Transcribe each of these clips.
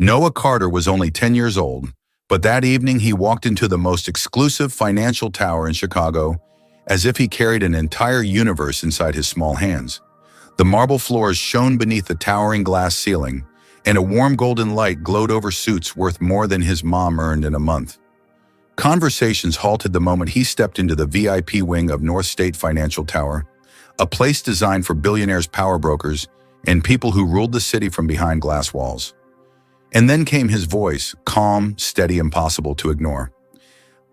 Noah Carter was only 10 years old, but that evening he walked into the most exclusive financial tower in Chicago as if he carried an entire universe inside his small hands. The marble floors shone beneath the towering glass ceiling, and a warm golden light glowed over suits worth more than his mom earned in a month. Conversations halted the moment he stepped into the VIP wing of North State Financial Tower, a place designed for billionaires, power brokers, and people who ruled the city from behind glass walls. And then came his voice, calm, steady, impossible to ignore.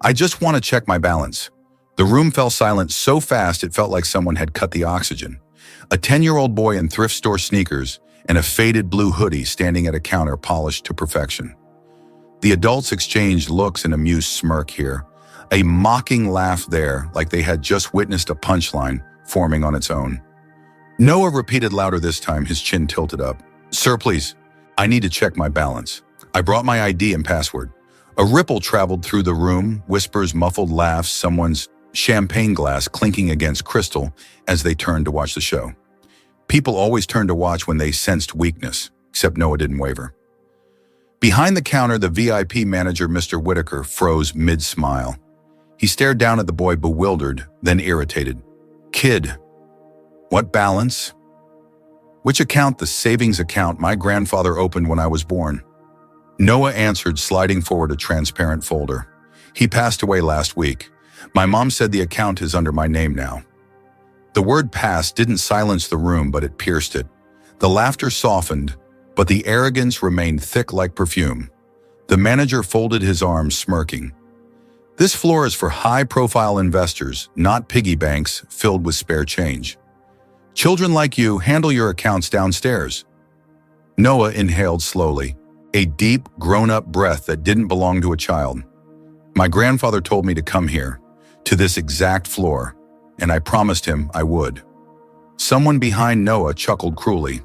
"I just want to check my balance." The room fell silent so fast it felt like someone had cut the oxygen. A 10-year-old boy in thrift store sneakers and a faded blue hoodie standing at a counter polished to perfection. The adults exchanged looks and amused smirk here, a mocking laugh there like they had just witnessed a punchline forming on its own. Noah repeated louder this time, his chin tilted up. "Sir, please. I need to check my balance. I brought my ID and password." A ripple traveled through the room, whispers, muffled laughs, someone's champagne glass clinking against crystal as they turned to watch the show. People always turned to watch when they sensed weakness, except Noah didn't waver. Behind the counter, the VIP manager, Mr. Whitaker, froze mid-smile. He stared down at the boy, bewildered, then irritated. "Kid, what balance?" "Which account?" "The savings account my grandfather opened when I was born." Noah answered, sliding forward a transparent folder. "He passed away last week. My mom said the account is under my name now." The word "passed" didn't silence the room, but it pierced it. The laughter softened, but the arrogance remained thick like perfume. The manager folded his arms, smirking. "This floor is for high-profile investors, not piggy banks filled with spare change. Children like you handle your accounts downstairs." Noah inhaled slowly, a deep, grown-up breath that didn't belong to a child. "My grandfather told me to come here, to this exact floor, and I promised him I would." Someone behind Noah chuckled cruelly.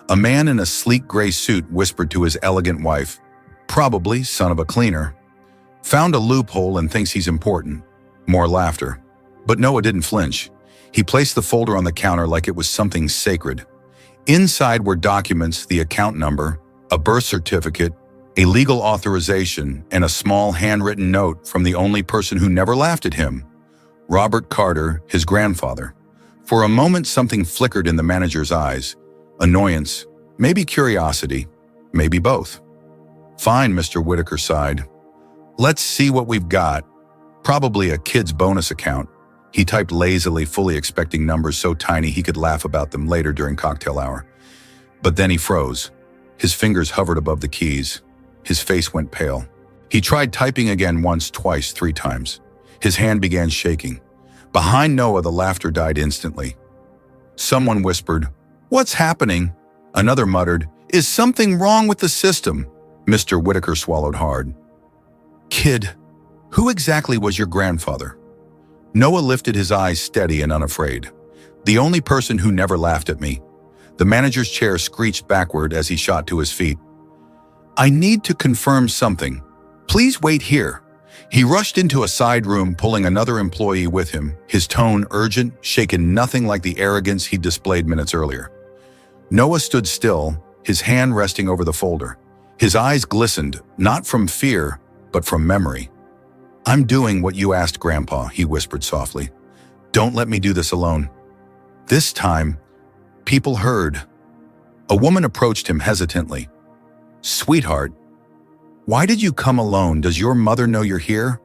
A man in a sleek gray suit whispered to his elegant wife, probably son of a cleaner. "Found a loophole and thinks he's important." More laughter. But Noah didn't flinch. He placed the folder on the counter like it was something sacred. Inside were documents, the account number, a birth certificate, a legal authorization, and a small handwritten note from the only person who never laughed at him, Robert Carter, his grandfather. For a moment, something flickered in the manager's eyes. Annoyance, maybe curiosity, maybe both. "Fine," Mr. Whitaker sighed. "Let's see what we've got. Probably a kid's bonus account." He typed lazily, fully expecting numbers so tiny he could laugh about them later during cocktail hour. But then he froze. His fingers hovered above the keys. His face went pale. He tried typing again once, twice, 3 times. His hand began shaking. Behind Noah, the laughter died instantly. Someone whispered, "What's happening?" Another muttered, "Is something wrong with the system?" Mr. Whitaker swallowed hard. "Kid, who exactly was your grandfather?" Noah lifted his eyes steady and unafraid. "The only person who never laughed at me." The manager's chair screeched backward as he shot to his feet. "I need to confirm something. Please wait here." He rushed into a side room, pulling another employee with him, his tone urgent, shaken nothing like the arrogance he'd displayed minutes earlier. Noah stood still, his hand resting over the folder. His eyes glistened, not from fear, but from memory. "I'm doing what you asked, Grandpa," he whispered softly. "Don't let me do this alone." This time, people heard. A woman approached him hesitantly. "Sweetheart, why did you come alone? Does your mother know you're here?"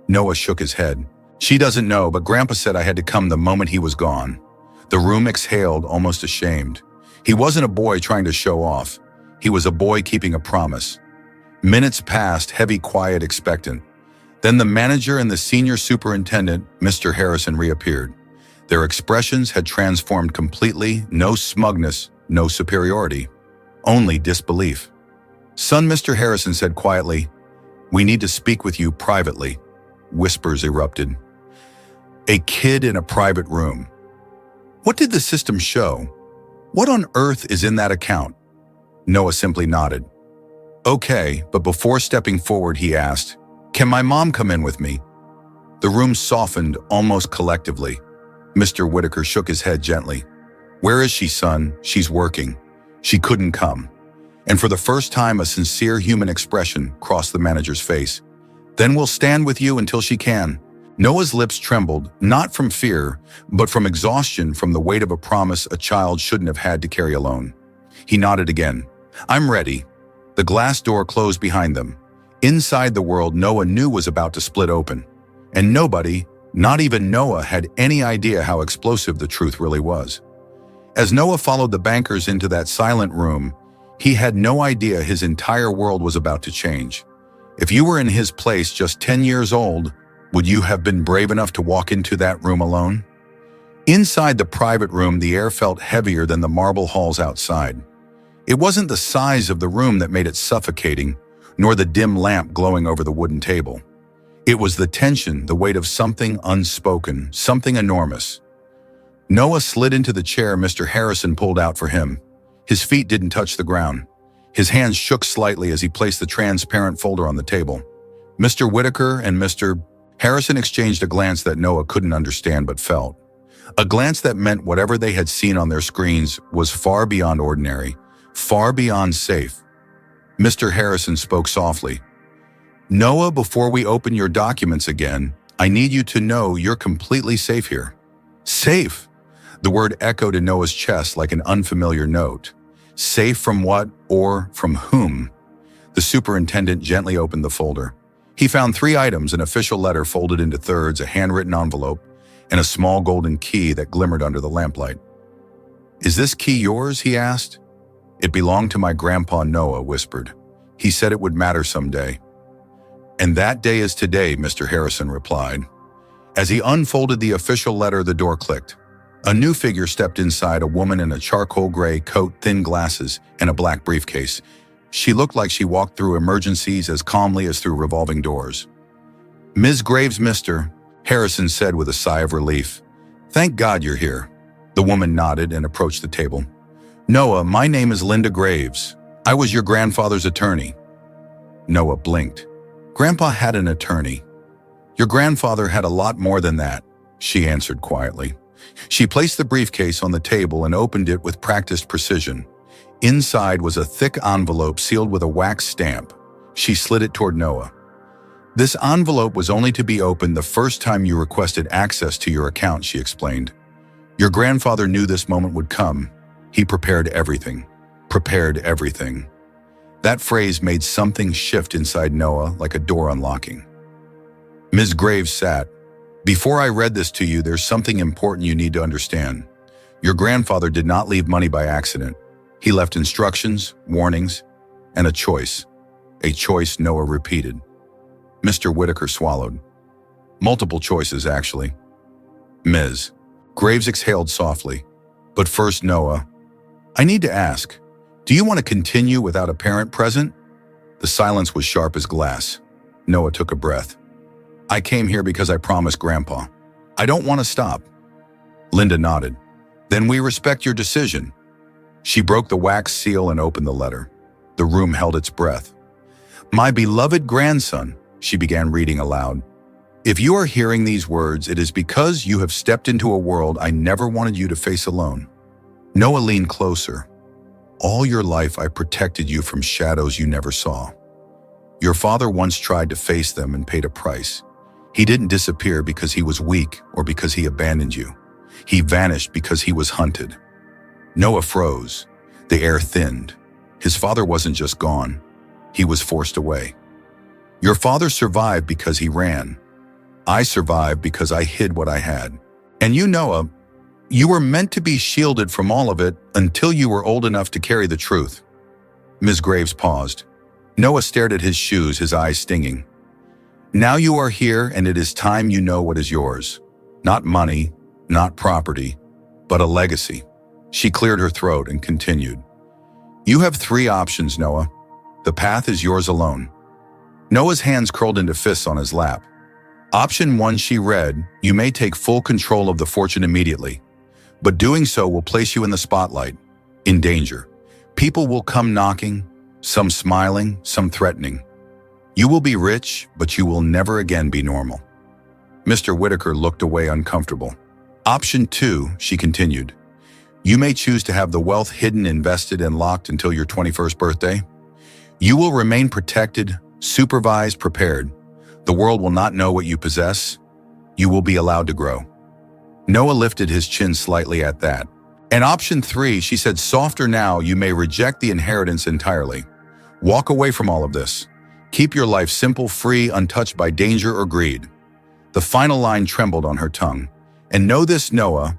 Noah shook his head. "She doesn't know, but Grandpa said I had to come the moment he was gone." The room exhaled, almost ashamed. He wasn't a boy trying to show off. He was a boy keeping a promise. Minutes passed, heavy, quiet, expectant. Then the manager and the senior superintendent, Mr. Harrison, reappeared. Their expressions had transformed completely, no smugness, no superiority, only disbelief. "Son," Mr. Harrison said quietly, "we need to speak with you privately." Whispers erupted. A kid in a private room. What did the system show? What on earth is in that account? Noah simply nodded. "Okay," but before stepping forward, he asked, "Can my mom come in with me?" The room softened almost collectively. Mr. Whitaker shook his head gently. "Where is she, son? She's working. She couldn't come." And for the first time, a sincere human expression crossed the manager's face. Then we'll stand with you until she can. Noah's lips trembled, not from fear, but from exhaustion from the weight of a promise a child shouldn't have had to carry alone. He nodded again. I'm ready. The glass door closed behind them. Inside, the world Noah knew was about to split open. And nobody, not even Noah, had any idea how explosive the truth really was. As Noah followed the bankers into that silent room, he had no idea his entire world was about to change. If you were in his place just 10 years old, would you have been brave enough to walk into that room alone? Inside the private room, the air felt heavier than the marble halls outside. It wasn't the size of the room that made it suffocating, nor the dim lamp glowing over the wooden table. It was the tension, the weight of something unspoken, something enormous. Noah slid into the chair Mr. Harrison pulled out for him. His feet didn't touch the ground. His hands shook slightly as he placed the transparent folder on the table. Mr. Whitaker and Mr. Harrison exchanged a glance that Noah couldn't understand but felt. A glance that meant whatever they had seen on their screens was far beyond ordinary, far beyond safe. Mr. Harrison spoke softly. Noah, before we open your documents again, I need you to know you're completely safe here. Safe! The word echoed in Noah's chest like an unfamiliar note. Safe from what or from whom? The superintendent gently opened the folder. He found 3 items: an official letter folded into thirds, a handwritten envelope, and a small golden key that glimmered under the lamplight. Is this key yours? He asked. It belonged to my grandpa, Noah whispered. He said it would matter someday. And that day is today, Mr. Harrison replied. As he unfolded the official letter, the door clicked. A new figure stepped inside, a woman in a charcoal gray coat, thin glasses, and a black briefcase. She looked like she walked through emergencies as calmly as through revolving doors. Ms. Graves, Mr. Harrison said with a sigh of relief. Thank God you're here. The woman nodded and approached the table. Noah, my name is Linda Graves. I was your grandfather's attorney. Noah blinked. Grandpa had an attorney. Your grandfather had a lot more than that, she answered quietly. She placed the briefcase on the table and opened it with practiced precision. Inside was a thick envelope sealed with a wax stamp. She slid it toward Noah. This envelope was only to be opened the first time you requested access to your account, she explained. Your grandfather knew this moment would come. He prepared everything. Prepared everything. That phrase made something shift inside Noah like a door unlocking. Ms. Graves sat. Before I read this to you, there's something important you need to understand. Your grandfather did not leave money by accident. He left instructions, warnings, and a choice. A choice Noah repeated. Mr. Whitaker swallowed. Multiple choices, actually. Ms. Graves exhaled softly. But first, Noah, I need to ask, do you want to continue without a parent present? The silence was sharp as glass. Noah took a breath. I came here because I promised Grandpa. I don't want to stop. Linda nodded. Then we respect your decision. She broke the wax seal and opened the letter. The room held its breath. My beloved grandson, she began reading aloud. If you are hearing these words, it is because you have stepped into a world I never wanted you to face alone. Noah leaned closer. All your life I protected you from shadows you never saw. Your father once tried to face them and paid a price. He didn't disappear because he was weak or because he abandoned you. He vanished because he was hunted. Noah froze. The air thinned. His father wasn't just gone. He was forced away. Your father survived because he ran. I survived because I hid what I had. And you, Noah, you were meant to be shielded from all of it until you were old enough to carry the truth. Ms. Graves paused. Noah stared at his shoes, his eyes stinging. Now you are here, and it is time you know what is yours. Not money, not property, but a legacy. She cleared her throat and continued. You have 3 options, Noah. The path is yours alone. Noah's hands curled into fists on his lap. Option 1, she read, you may take full control of the fortune immediately, but doing so will place you in the spotlight, in danger. People will come knocking, some smiling, some threatening. You will be rich, but you will never again be normal. Mr. Whitaker looked away uncomfortable. Option 2, she continued. You may choose to have the wealth hidden, invested, and locked until your 21st birthday. You will remain protected, supervised, prepared. The world will not know what you possess. You will be allowed to grow. Noah lifted his chin slightly at that. And option 3, she said softer now, you may reject the inheritance entirely. Walk away from all of this. Keep your life simple, free, untouched by danger or greed. The final line trembled on her tongue. And know this, Noah,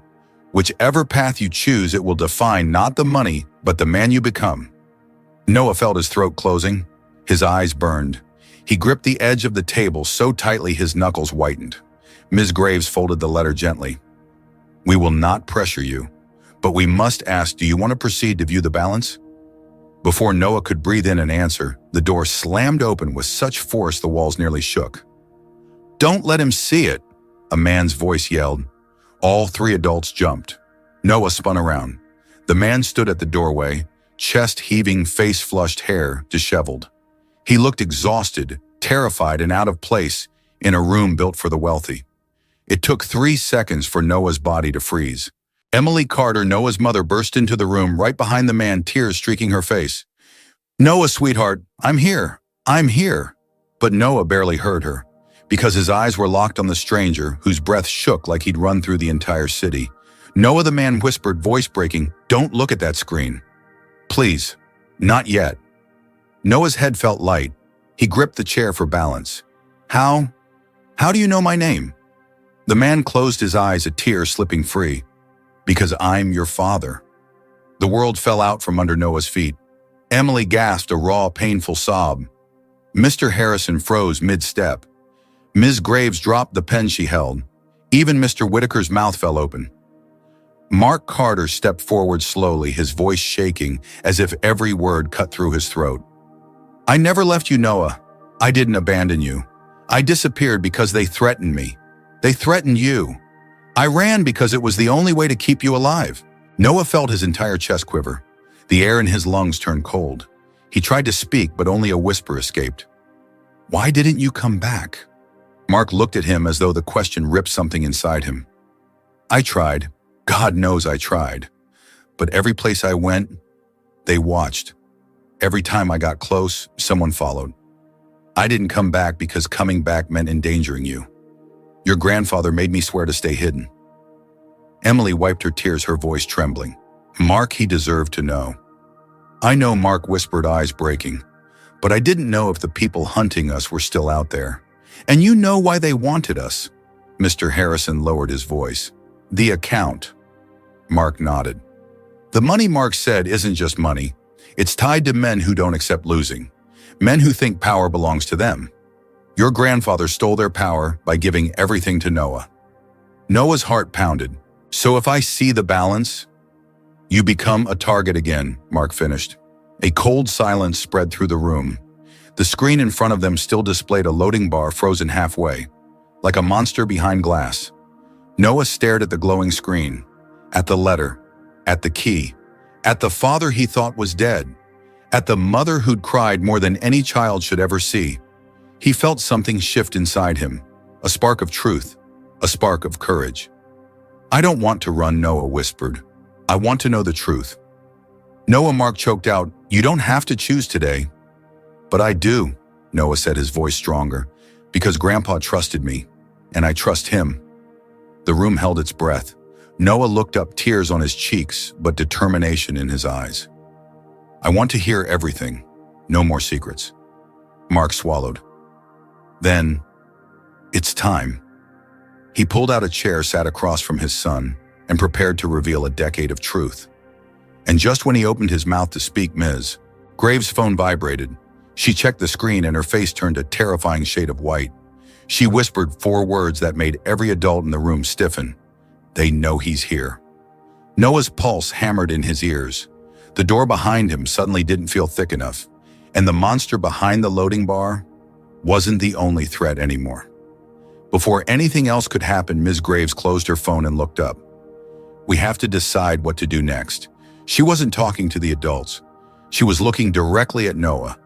whichever path you choose, it will define not the money, but the man you become. Noah felt his throat closing. His eyes burned. He gripped the edge of the table so tightly his knuckles whitened. Ms. Graves folded the letter gently. We will not pressure you, but we must ask, do you want to proceed to view the balance? Before Noah could breathe in an answer, the door slammed open with such force the walls nearly shook. Don't let him see it, a man's voice yelled. All 3 adults jumped. Noah spun around. The man stood at the doorway, chest heaving, face flushed, hair disheveled. He looked exhausted, terrified, and out of place in a room built for the wealthy. It took 3 seconds for Noah's body to freeze. Emily Carter, Noah's mother, burst into the room right behind the man, tears streaking her face. Noah, sweetheart, I'm here. I'm here. But Noah barely heard her, because his eyes were locked on the stranger, whose breath shook like he'd run through the entire city. Noah, the man whispered, voice breaking, don't look at that screen. Please, not yet. Noah's head felt light. He gripped the chair for balance. How do you know my name? The man closed his eyes, a tear slipping free. Because I'm your father. The world fell out from under Noah's feet. Emily gasped a raw, painful sob. Mr. Harrison froze mid-step. Ms. Graves dropped the pen she held. Even Mr. Whitaker's mouth fell open. Mark Carter stepped forward slowly, his voice shaking as if every word cut through his throat. I never left you, Noah. I didn't abandon you. I disappeared because they threatened me. They threatened you. I ran because it was the only way to keep you alive. Noah felt his entire chest quiver. The air in his lungs turned cold. He tried to speak, but only a whisper escaped. Why didn't you come back? Mark looked at him as though the question ripped something inside him. I tried. God knows I tried. But every place I went, they watched. Every time I got close, someone followed. I didn't come back because coming back meant endangering you. Your grandfather made me swear to stay hidden. Emily wiped her tears, her voice trembling. Mark, he deserved to know. I know, Mark whispered, eyes breaking. But I didn't know if the people hunting us were still out there. And you know why they wanted us. Mr. Harrison lowered his voice. The account. Mark nodded. The money, Mark said, isn't just money. It's tied to men who don't accept losing. Men who think power belongs to them. Your grandfather stole their power by giving everything to Noah. Noah's heart pounded. So if I see the balance, you become a target again, Mark finished. A cold silence spread through the room. The screen in front of them still displayed a loading bar frozen halfway, like a monster behind glass. Noah stared at the glowing screen, at the letter, at the key, at the father he thought was dead, at the mother who'd cried more than any child should ever see. He felt something shift inside him, a spark of truth, a spark of courage. I don't want to run, Noah whispered. I want to know the truth. Noah, Mark choked out, you don't have to choose today. But I do, Noah said, his voice stronger, because Grandpa trusted me, and I trust him. The room held its breath. Noah looked up, tears on his cheeks, but determination in his eyes. I want to hear everything, no more secrets. Mark swallowed. Then, it's time. He pulled out a chair, sat across from his son, and prepared to reveal a decade of truth. And just when he opened his mouth to speak, Ms. Graves' phone vibrated. She checked the screen and her face turned a terrifying shade of white. She whispered 4 words that made every adult in the room stiffen. They know he's here. Noah's pulse hammered in his ears. The door behind him suddenly didn't feel thick enough, and the monster behind the loading bar wasn't the only threat anymore. Before anything else could happen, Ms. Graves closed her phone and looked up. We have to decide what to do next. She wasn't talking to the adults. She was looking directly at Noah,